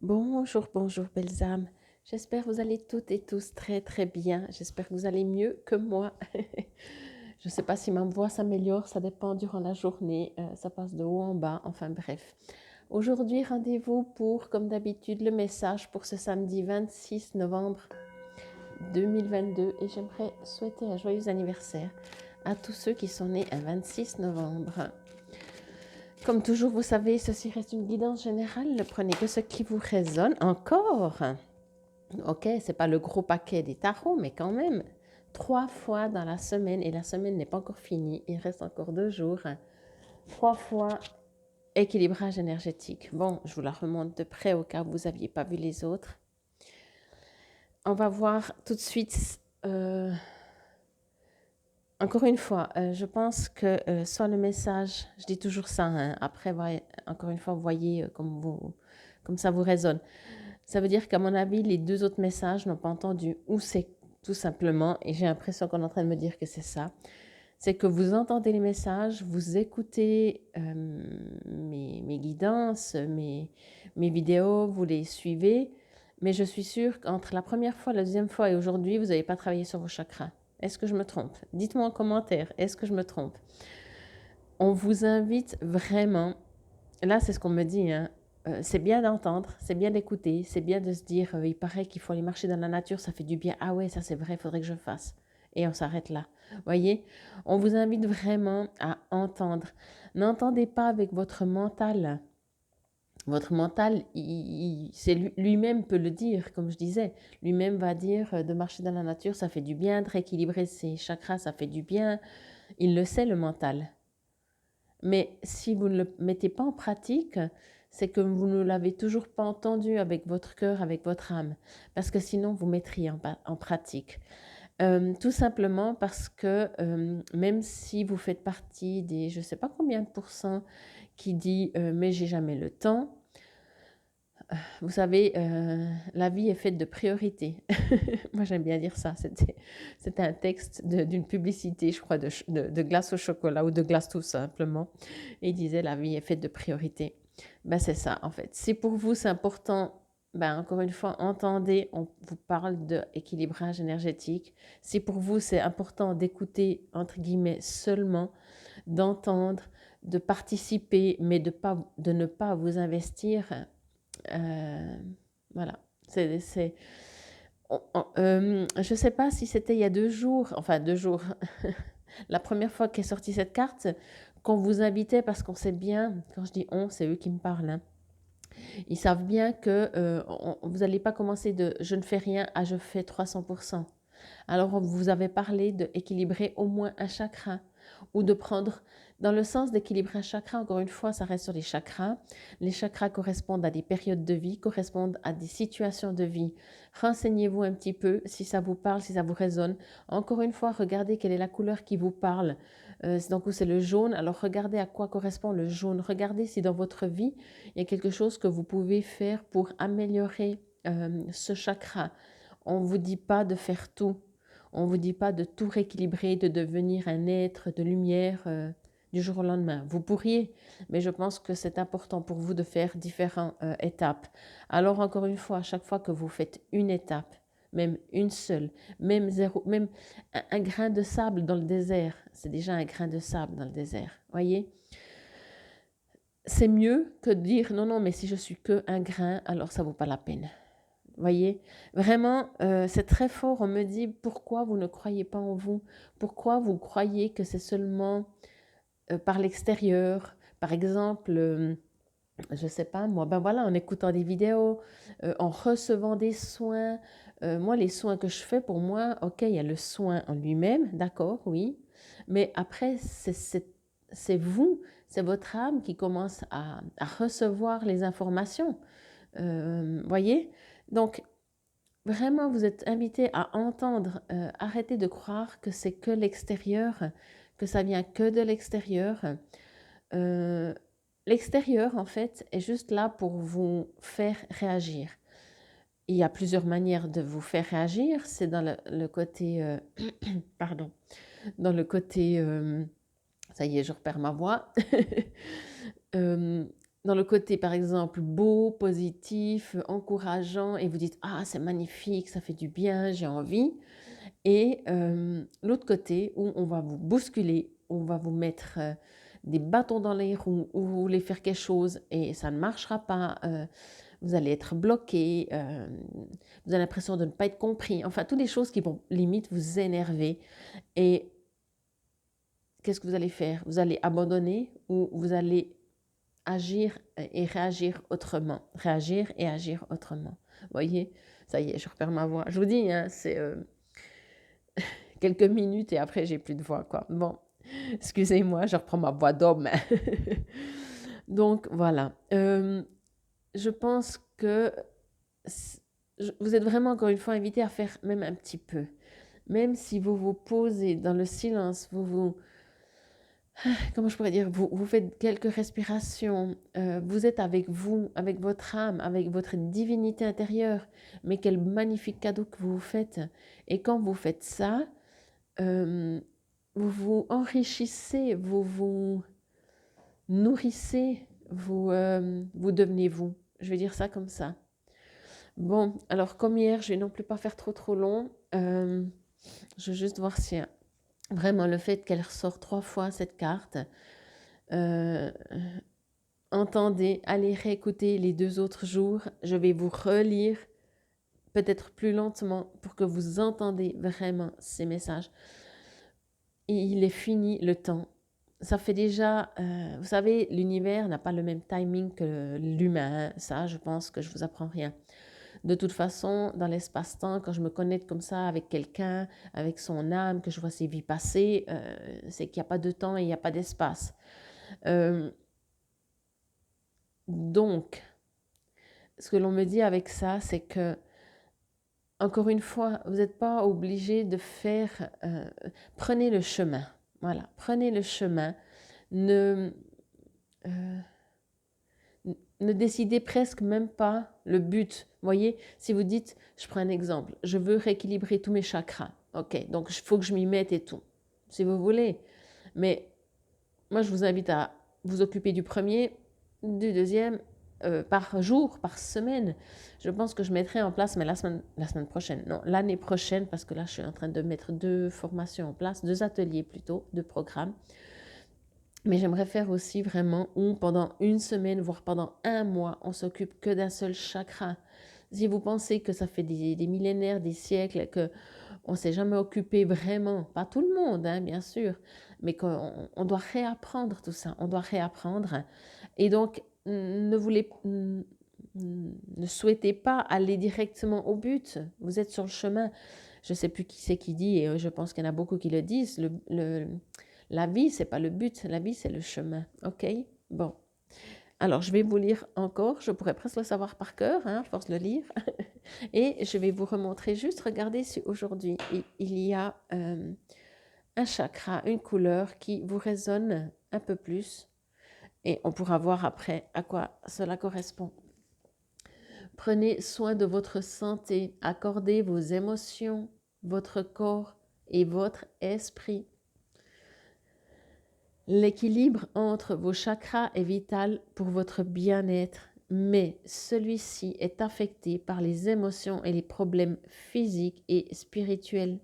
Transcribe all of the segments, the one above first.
Bonjour, bonjour belles âmes. J'espère que vous allez toutes et tous très très bien. J'espère que vous allez mieux que moi. Je ne sais pas si ma voix s'améliore, ça dépend durant la journée, ça passe de haut en bas, enfin bref. Aujourd'hui, rendez-vous pour, comme d'habitude, le message pour ce samedi 26 novembre 2022 et j'aimerais souhaiter un joyeux anniversaire à tous ceux qui sont nés un 26 novembre. Comme toujours, vous savez, ceci reste une guidance générale. Ne prenez que ce qui vous résonne. Encore. Ok, c'est pas le gros paquet des tarots, mais quand même, 3 fois dans la semaine, et la semaine n'est pas encore finie, il reste encore 2 jours. 3 fois équilibrage énergétique. Bon, je vous la remonte de près au cas où vous n'aviez pas vu les autres. On va voir tout de suite. Encore une fois, je pense que soit le message, je dis toujours ça, hein, après, encore une fois, vous voyez comme ça vous résonne. Ça veut dire qu'à mon avis, les 2 autres messages n'ont pas entendu, ou c'est tout simplement, et j'ai l'impression qu'on est en train de me dire que c'est ça, c'est que vous entendez les messages, vous écoutez mes guidances, mes vidéos, vous les suivez, mais je suis sûre qu'entre la première fois, la deuxième fois et aujourd'hui, vous n'avez pas travaillé sur vos chakras. Est-ce que je me trompe? Dites-moi en commentaire, est-ce que je me trompe? On vous invite vraiment, là c'est ce qu'on me dit, hein, c'est bien d'entendre, c'est bien d'écouter, c'est bien de se dire, il paraît qu'il faut aller marcher dans la nature, ça fait du bien. Ah ouais, ça c'est vrai, il faudrait que je fasse. Et on s'arrête là. Voyez, on vous invite vraiment à entendre. N'entendez pas avec votre mental. Votre mental, c'est lui-même peut le dire, comme je disais. Lui-même va dire de marcher dans la nature, ça fait du bien, de rééquilibrer ses chakras, ça fait du bien. Il le sait, le mental. Mais si vous ne le mettez pas en pratique, c'est que vous ne l'avez toujours pas entendu avec votre cœur, avec votre âme. Parce que sinon, vous mettriez en pratique. Tout simplement parce que même si vous faites partie des je ne sais pas combien de pourcents qui dit mais j'ai jamais le temps, vous savez, la vie est faite de priorités. Moi, j'aime bien dire ça. C'était un texte d'une publicité, je crois, de glace au chocolat ou de glace tout simplement. Et il disait, la vie est faite de priorités. Ben, c'est ça, en fait. Si pour vous, c'est important, ben, encore une fois, entendez, on vous parle d'équilibrage énergétique. Si pour vous, c'est important d'écouter, entre guillemets, seulement, d'entendre, de participer, mais de ne pas vous investir, euh, voilà. Je ne sais pas si c'était il y a 2 jours, enfin 2 jours, la première fois qu'est sortie cette carte, qu'on vous invitait parce qu'on sait bien, quand je dis on, c'est eux qui me parlent, hein. Ils savent bien que vous n'allez pas commencer de je ne fais rien à je fais 300%. Alors, on vous avait parlé d'équilibrer au moins un chakra ou de prendre, dans le sens d'équilibrer un chakra, encore une fois, ça reste sur les chakras. Les chakras correspondent à des périodes de vie, correspondent à des situations de vie. Renseignez-vous un petit peu si ça vous parle, si ça vous résonne. Encore une fois, regardez quelle est la couleur qui vous parle. Donc, c'est le jaune. Alors, regardez à quoi correspond le jaune. Regardez si dans votre vie, il y a quelque chose que vous pouvez faire pour améliorer ce chakra. On ne vous dit pas de faire tout. On ne vous dit pas de tout rééquilibrer, de devenir un être de lumière du jour au lendemain. Vous pourriez, mais je pense que c'est important pour vous de faire différentes étapes. Alors encore une fois, à chaque fois que vous faites une étape, même une seule, même zéro, même un grain de sable dans le désert, c'est déjà un grain de sable dans le désert. Voyez, c'est mieux que de dire non, non, mais si je suis que un grain, alors ça vaut pas la peine. Voyez, vraiment, c'est très fort. On me dit pourquoi vous ne croyez pas en vous? Pourquoi vous croyez que c'est seulement par l'extérieur? Par exemple, je ne sais pas, moi, ben voilà, en écoutant des vidéos, en recevant des soins. Moi, les soins que je fais, pour moi, ok, il y a le soin en lui-même, d'accord, oui. Mais après, c'est vous, c'est votre âme qui commence à recevoir les informations. Voyez? Donc, vraiment, vous êtes invité à entendre, arrêtez de croire que c'est que l'extérieur, que ça vient que de l'extérieur. Euh, L'extérieur, en fait, est juste là pour vous faire réagir. Il y a plusieurs manières de vous faire réagir. C'est dans le côté, pardon, dans le côté, ça y est, je repère ma voix. Euh, dans le côté, par exemple, beau, positif, encourageant, et vous dites, ah, c'est magnifique, ça fait du bien, j'ai envie. Et l'autre côté, où on va vous bousculer, on va vous mettre des bâtons dans les roues, où vous voulez faire quelque chose et ça ne marchera pas, vous allez être bloqué, vous avez l'impression de ne pas être compris, enfin, toutes les choses qui vont limite vous énerver. Et qu'est-ce que vous allez faire? Vous allez abandonner ou vous allez agir et réagir autrement. Réagir et agir autrement. Vous voyez? Ça y est, je repère ma voix. Je vous dis, hein, c'est quelques minutes et après, j'ai plus de voix, quoi. Bon, excusez-moi, je reprends ma voix d'homme. Donc, voilà. Je pense que vous êtes vraiment, encore une fois, invité à faire même un petit peu. Même si vous vous posez dans le silence, comment je pourrais dire, vous faites quelques respirations, vous êtes avec vous, avec votre âme, avec votre divinité intérieure, mais quel magnifique cadeau que vous vous faites. Et quand vous faites ça, vous vous enrichissez, vous vous nourrissez, vous devenez vous. Je vais dire ça comme ça. Bon, alors comme hier, je vais non plus pas faire trop long. Je vais juste voir si vraiment le fait qu'elle ressort 3 fois cette carte. Entendez, allez réécouter les 2 autres jours. Je vais vous relire peut-être plus lentement pour que vous entendez vraiment ces messages. Et il est fini le temps. Ça fait déjà, vous savez, l'univers n'a pas le même timing que l'humain. Ça, je pense que je vous apprends rien. De toute façon, dans l'espace-temps, quand je me connecte comme ça avec quelqu'un, avec son âme, que je vois ses vies passer, c'est qu'il n'y a pas de temps et il n'y a pas d'espace. Donc, ce que l'on me dit avec ça, c'est que, encore une fois, vous n'êtes pas obligé de faire... prenez le chemin. Voilà, prenez le chemin. Ne décidez presque même pas le but. Vous voyez, si vous dites, je prends un exemple, je veux rééquilibrer tous mes chakras. Ok, donc il faut que je m'y mette et tout, si vous voulez. Mais moi, je vous invite à vous occuper du premier, du deuxième, par jour, par semaine. Je pense que je mettrai en place, mais la semaine prochaine, non, l'année prochaine, parce que là, je suis en train de mettre 2 formations en place, 2 ateliers plutôt, 2 programmes. Mais j'aimerais faire aussi vraiment où pendant 1 semaine, voire pendant 1 mois, on s'occupe que d'un seul chakra. Si vous pensez que ça fait des millénaires, des siècles, qu'on ne s'est jamais occupé vraiment, pas tout le monde, hein, bien sûr, mais qu'on doit réapprendre tout ça, on doit réapprendre. Et donc, ne souhaitez pas aller directement au but, vous êtes sur le chemin. Je ne sais plus qui c'est qui dit, et je pense qu'il y en a beaucoup qui le disent, la vie, c'est pas le but, la vie, c'est le chemin. OK? Bon. Alors, je vais vous lire encore, je pourrais presque le savoir par cœur, hein, à force de le lire. Et je vais vous remontrer juste, regardez si aujourd'hui, il y a un chakra, une couleur qui vous résonne un peu plus. Et on pourra voir après à quoi cela correspond. Prenez soin de votre santé, accordez vos émotions, votre corps et votre esprit. L'équilibre entre vos chakras est vital pour votre bien-être, mais celui-ci est affecté par les émotions et les problèmes physiques et spirituels.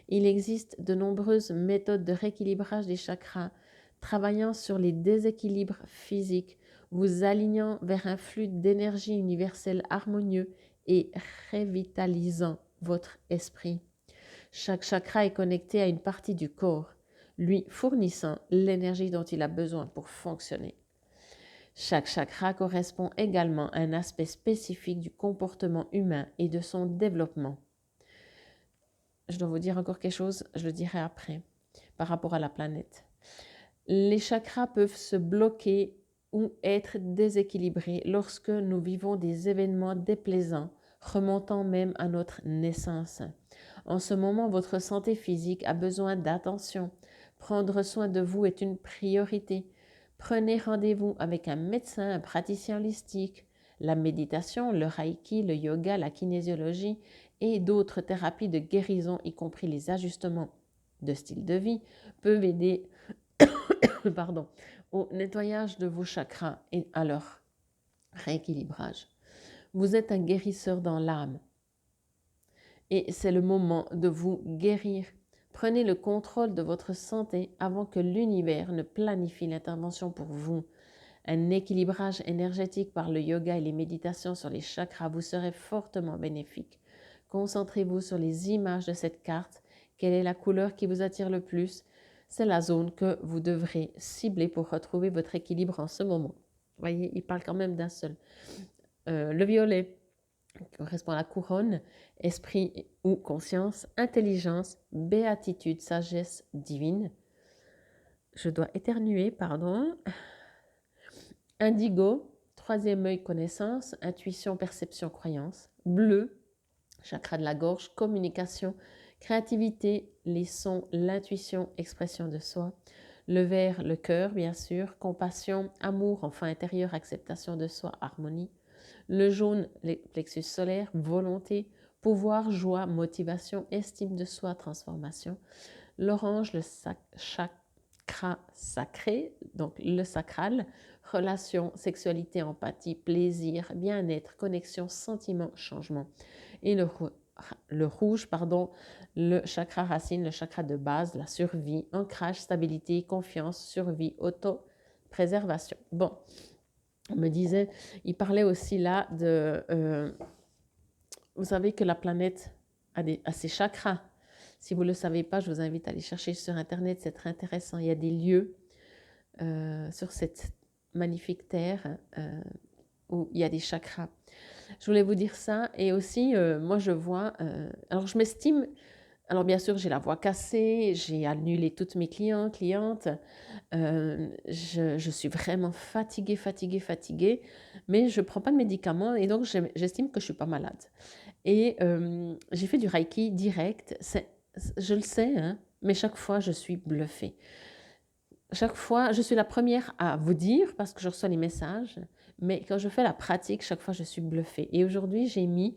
Il existe de nombreuses méthodes de rééquilibrage des chakras, travaillant sur les déséquilibres physiques, vous alignant vers un flux d'énergie universelle harmonieux et revitalisant votre esprit. Chaque chakra est connecté à une partie du corps, lui fournissant l'énergie dont il a besoin pour fonctionner. Chaque chakra correspond également à un aspect spécifique du comportement humain et de son développement. Je dois vous dire encore quelque chose, je le dirai après, par rapport à la planète. Les chakras peuvent se bloquer ou être déséquilibrés lorsque nous vivons des événements déplaisants, remontant même à notre naissance. En ce moment, votre santé physique a besoin d'attention. Prendre soin de vous est une priorité. Prenez rendez-vous avec un médecin, un praticien holistique. La méditation, le reiki, le yoga, la kinésiologie et d'autres thérapies de guérison, y compris les ajustements de style de vie, peuvent aider au nettoyage de vos chakras et à leur rééquilibrage. Vous êtes un guérisseur dans l'âme et c'est le moment de vous guérir. Prenez le contrôle de votre santé avant que l'univers ne planifie l'intervention pour vous. Un équilibrage énergétique par le yoga et les méditations sur les chakras vous serait fortement bénéfique. Concentrez-vous sur les images de cette carte. Quelle est la couleur qui vous attire le plus? C'est la zone que vous devrez cibler pour retrouver votre équilibre en ce moment. Vous voyez, il parle quand même d'un seul. Le violet correspond à la couronne, esprit ou conscience, intelligence, béatitude, sagesse divine. Je dois éternuer, pardon. Indigo, troisième œil, connaissance, intuition, perception, croyance. Bleu, chakra de la gorge, communication, créativité, les sons, l'intuition, expression de soi. Le vert, le cœur, bien sûr, compassion, amour, enfant intérieur, acceptation de soi, harmonie. Le jaune, les plexus solaires, volonté, pouvoir, joie, motivation, estime de soi, transformation. L'orange, le chakra sacré, donc le sacral, relation, sexualité, empathie, plaisir, bien-être, connexion, sentiment, changement. Et le rouge, le chakra racine, le chakra de base, la survie, ancrage, stabilité, confiance, survie, auto-préservation. Bon, on me disait, il parlait aussi là de... vous savez que la planète a ses chakras. Si vous ne le savez pas, je vous invite à aller chercher sur Internet, c'est très intéressant. Il y a des lieux sur cette magnifique terre où il y a des chakras. Je voulais vous dire ça. Et aussi, moi, je vois... alors, je m'estime... Alors, bien sûr, j'ai la voix cassée, j'ai annulé toutes mes clientes. Je suis vraiment fatiguée. Mais je ne prends pas de médicaments et donc, j'estime que je ne suis pas malade. Et j'ai fait du Reiki direct. Je le sais, hein, mais chaque fois, je suis bluffée. Chaque fois, je suis la première à vous dire parce que je reçois les messages, mais quand je fais la pratique, chaque fois, je suis bluffée. Et aujourd'hui, j'ai mis,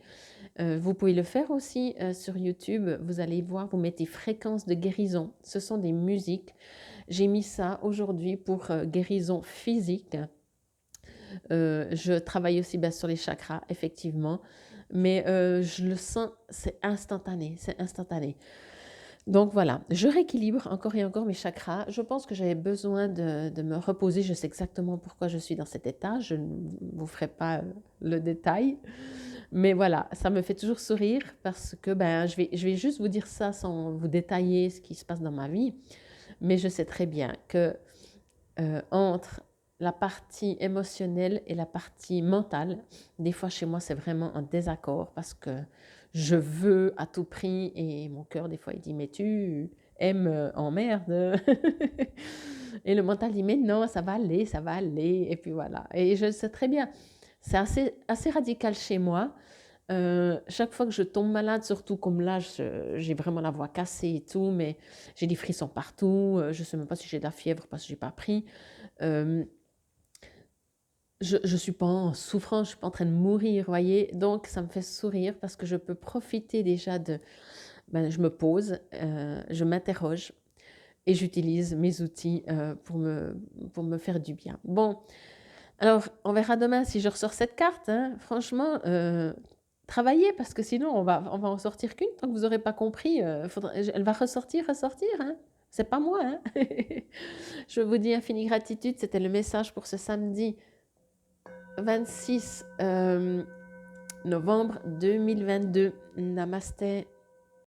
vous pouvez le faire aussi sur YouTube, vous allez voir, vous mettez fréquences de guérison. Ce sont des musiques. J'ai mis ça aujourd'hui pour guérison physique. Je travaille aussi sur les chakras, effectivement, mais je le sens, c'est instantané. Donc voilà, je rééquilibre encore et encore mes chakras. Je pense que j'avais besoin de me reposer. Je sais exactement pourquoi je suis dans cet état. Je ne vous ferai pas le détail. Mais voilà, ça me fait toujours sourire parce que je vais juste vous dire ça sans vous détailler ce qui se passe dans ma vie. Mais je sais très bien que entre la partie émotionnelle et la partie mentale, des fois chez moi c'est vraiment un désaccord parce que je veux à tout prix et mon cœur des fois il dit mais tu aimes en merde et le mental dit mais non ça va aller et puis voilà et je sais très bien c'est assez radical chez moi. Chaque fois que je tombe malade, surtout comme là, j'ai vraiment la voix cassée et tout, mais j'ai des frissons partout. Je ne sais même pas si j'ai de la fièvre parce que je n'ai pas pris. Je ne suis pas en souffrance, je ne suis pas en train de mourir, voyez. Donc, ça me fait sourire parce que je peux profiter déjà je me pose, je m'interroge et j'utilise mes outils pour me faire du bien. Bon, alors, on verra demain si je ressors cette carte. Hein. Franchement, travaillez parce que sinon, on va en sortir qu'une tant que vous n'aurez pas compris. Elle va ressortir. Hein. C'est pas moi. Hein. Je vous dis infinie gratitude. C'était le message pour ce samedi 26 novembre 2022. Namasté.